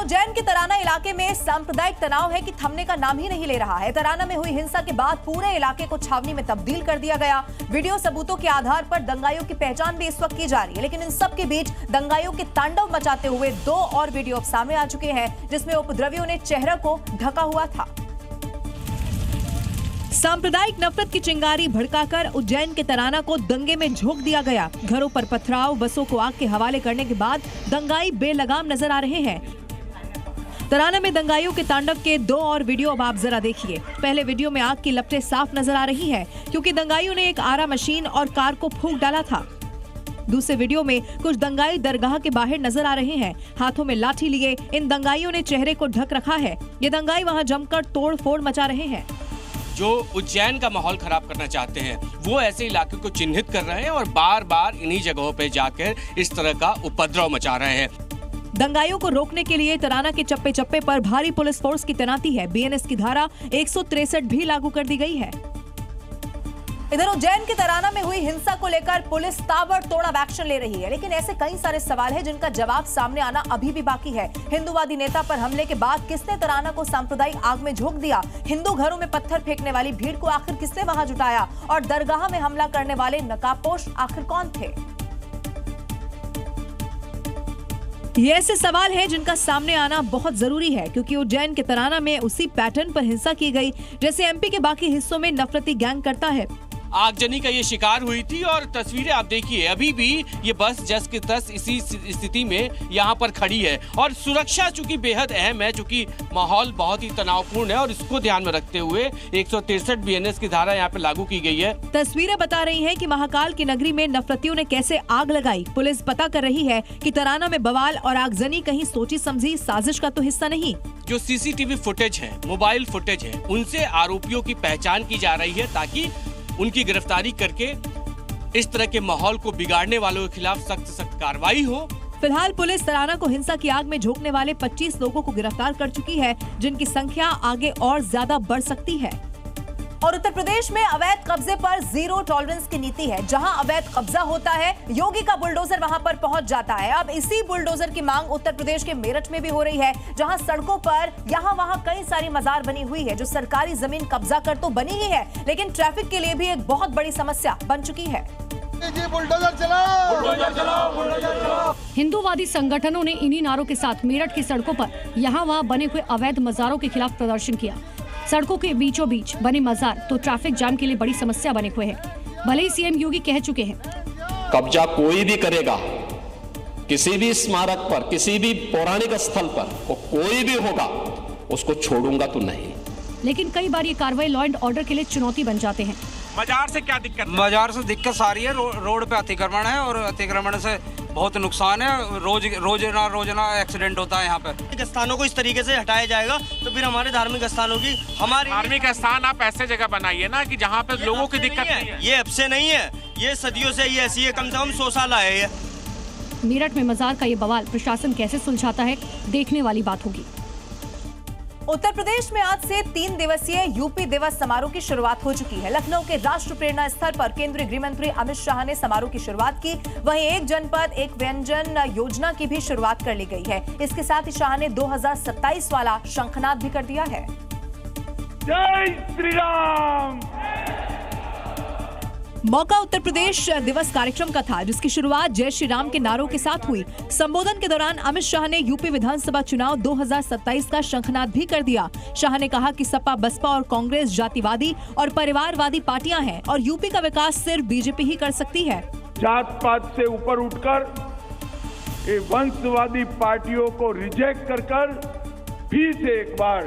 उज्जैन के तराना इलाके में सांप्रदायिक तनाव है कि थमने का नाम ही नहीं ले रहा है। तराना में हुई हिंसा के बाद पूरे इलाके को छावनी में तब्दील कर दिया गया। वीडियो सबूतों के आधार पर दंगाइयों की पहचान भी इस वक्त की जा रही है, लेकिन इन सब के बीच दंगाइयों के तांडव मचाते हुए 2 और वीडियो सामने आ चुके हैं, जिसमें उपद्रवियों ने चेहरे को ढका हुआ था। सांप्रदायिक नफरत की चिंगारी भड़काकर उज्जैन के तराना को दंगे में झोंक दिया गया। घरों पर पथराव, बसों को आग के हवाले करने के बाद दंगाई बेलगाम नजर आ रहे हैं। तराना में दंगाइयों के तांडव के 2 और वीडियो अब आप जरा देखिए। पहले वीडियो में आग की लपटें साफ नजर आ रही हैं, क्योंकि दंगाइयों ने एक आरा मशीन और कार को फूंक डाला था। दूसरे वीडियो में कुछ दंगाई दरगाह के बाहर नजर आ रहे हैं। हाथों में लाठी लिए इन दंगाइयों ने चेहरे को ढक रखा है। ये दंगाई वहां जमकर तोड़ फोड़ मचा रहे हैं। जो उज्जैन का माहौल खराब करना चाहते हैं वो ऐसे इलाकों को चिन्हित कर रहे हैं और बार बार इन्हीं जगहों पे जाकर इस तरह का उपद्रव मचा रहे हैं। दंगाइयों को रोकने के लिए तराना के चप्पे चप्पे पर भारी पुलिस फोर्स की तैनाती है। बीएनएस की धारा 163 भी लागू कर दी गई है। इधर उज्जैन के तराना में हुई हिंसा को लेकर पुलिस ताबड़तोड़ एक्शन ले रही है, लेकिन ऐसे कई सारे सवाल हैं जिनका जवाब सामने आना अभी भी बाकी है। हिंदूवादी नेता पर हमले के बाद किसने तराना को सांप्रदायिक आग में झोंक दिया? हिंदू घरों में पत्थर फेंकने वाली भीड़ को आखिर किसने वहां जुटाया? और दरगाह में हमला करने वाले नकाबपोश आखिर कौन थे? ये ऐसे सवाल हैं जिनका सामने आना बहुत जरूरी है, क्योंकि उज्जैन के तराना में उसी पैटर्न पर हिंसा की गई जैसे एमपी के बाकी हिस्सों में नफरती गैंग करता है। आगजनी का ये शिकार हुई थी और तस्वीरें आप देखिए, अभी भी ये बस जस की तस इसी स्थिति में यहाँ पर खड़ी है। और सुरक्षा चूंकि बेहद अहम है, चूंकि माहौल बहुत ही तनावपूर्ण है और इसको ध्यान में रखते हुए 163 बीएनएस की धारा यहाँ पे लागू की गई है। तस्वीरें बता रही हैं कि महाकाल की नगरी में नफरतियों ने कैसे आग लगाई। पुलिस पता कर रही है कि तराना में बवाल और आगजनी कहीं सोची समझी साजिश का तो हिस्सा नहीं। जो सीसीटीवी फुटेज है, मोबाइल फुटेज है, उनसे आरोपियों की पहचान की जा रही है ताकि उनकी गिरफ्तारी करके इस तरह के माहौल को बिगाड़ने वालों के खिलाफ सख्त से सख्त कार्रवाई हो। फिलहाल पुलिस तराना को हिंसा की आग में झोंकने वाले 25 लोगों को गिरफ्तार कर चुकी है, जिनकी संख्या आगे और ज्यादा बढ़ सकती है। और उत्तर प्रदेश में अवैध कब्जे पर 0 टॉलरेंस की नीति है। जहां अवैध कब्जा होता है, योगी का बुलडोजर वहां पर पहुंच जाता है। अब इसी बुलडोजर की मांग उत्तर प्रदेश के मेरठ में भी हो रही है, जहां सड़कों पर यहाँ वहां कई सारी मजार बनी हुई है, जो सरकारी जमीन कब्जा कर तो बनी ही है, लेकिन ट्रैफिक के लिए भी एक बहुत बड़ी समस्या बन चुकी है। बुलडोजर चलाओ, बुलडोजर चलाओ, बुलडोजर चलाओ। हिंदूवादी संगठनों ने इन्हीं नारों के साथ मेरठ की सड़कों पर यहाँ वहाँ बने हुए अवैध मजारों के खिलाफ प्रदर्शन किया। सड़कों के बीचों बीच बने मजार तो ट्रैफिक जाम के लिए बड़ी समस्या बने हुए हैं। भले ही सीएम योगी कह चुके हैं, कब्जा कोई भी करेगा किसी भी स्मारक पर, किसी भी पौराणिक स्थल पर, वो कोई भी होगा उसको छोड़ूंगा तो नहीं। लेकिन कई बार ये कार्रवाई लॉ एंड ऑर्डर के लिए चुनौती बन जाते हैं। मजार से क्या दिक्कत? मजार से दिक्कत सारी है, रोड पे अतिक्रमण है और अतिक्रमण से बहुत नुकसान है। रोजना एक्सीडेंट होता है यहाँ पर। स्थानों को इस तरीके से हटाया जाएगा तो फिर हमारे धार्मिक स्थानों की, हमारे धार्मिक स्थान आप ऐसे जगह बनाइए ना कि जहाँ पे लोगों की दिक्कत नहीं है। ये अब से नहीं है, ये सदियों से ये ऐसी है, कम से कम 100 साल आए है। मेरठ में मजार का ये बवाल प्रशासन कैसे सुलझाता है, देखने वाली बात होगी। उत्तर प्रदेश में आज से 3 दिवसीय यूपी दिवस समारोह की शुरुआत हो चुकी है। लखनऊ के राष्ट्र प्रेरणा स्थल पर केंद्रीय गृह मंत्री अमित शाह ने समारोह की शुरुआत की। वहीं एक जनपद एक व्यंजन योजना की भी शुरुआत कर ली गई है। इसके साथ ही शाह ने 2027 वाला शंखनाद भी कर दिया है। जय श्री राम। मौका उत्तर प्रदेश दिवस कार्यक्रम का था, जिसकी शुरुआत जय श्री राम के नारों के साथ हुई। संबोधन के दौरान अमित शाह ने यूपी विधानसभा चुनाव 2027 का शंखनाद भी कर दिया। शाह ने कहा कि सपा, बसपा और कांग्रेस जातिवादी और परिवारवादी पार्टियां हैं और यूपी का विकास सिर्फ बीजेपी ही कर सकती है। जात पात से ऊपर उठकर ये वंशवादी पार्टियों को रिजेक्ट कर फिर से एक बार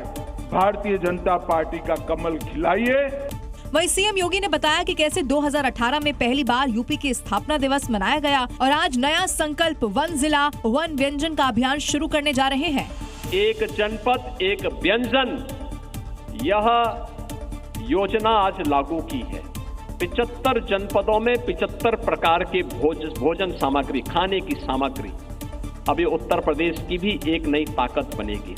भारतीय जनता पार्टी का कमल खिलाइए। वहीं सीएम योगी ने बताया कि कैसे 2018 में पहली बार यूपी की स्थापना दिवस मनाया गया और आज नया संकल्प 1 जिला 1 व्यंजन का अभियान शुरू करने जा रहे हैं। एक जनपद एक व्यंजन, यह योजना आज लागू की है। 75 जनपदों में 75 प्रकार के भोजन सामग्री, खाने की सामग्री। अभी उत्तर प्रदेश की भी एक नई ताकत बनेगी।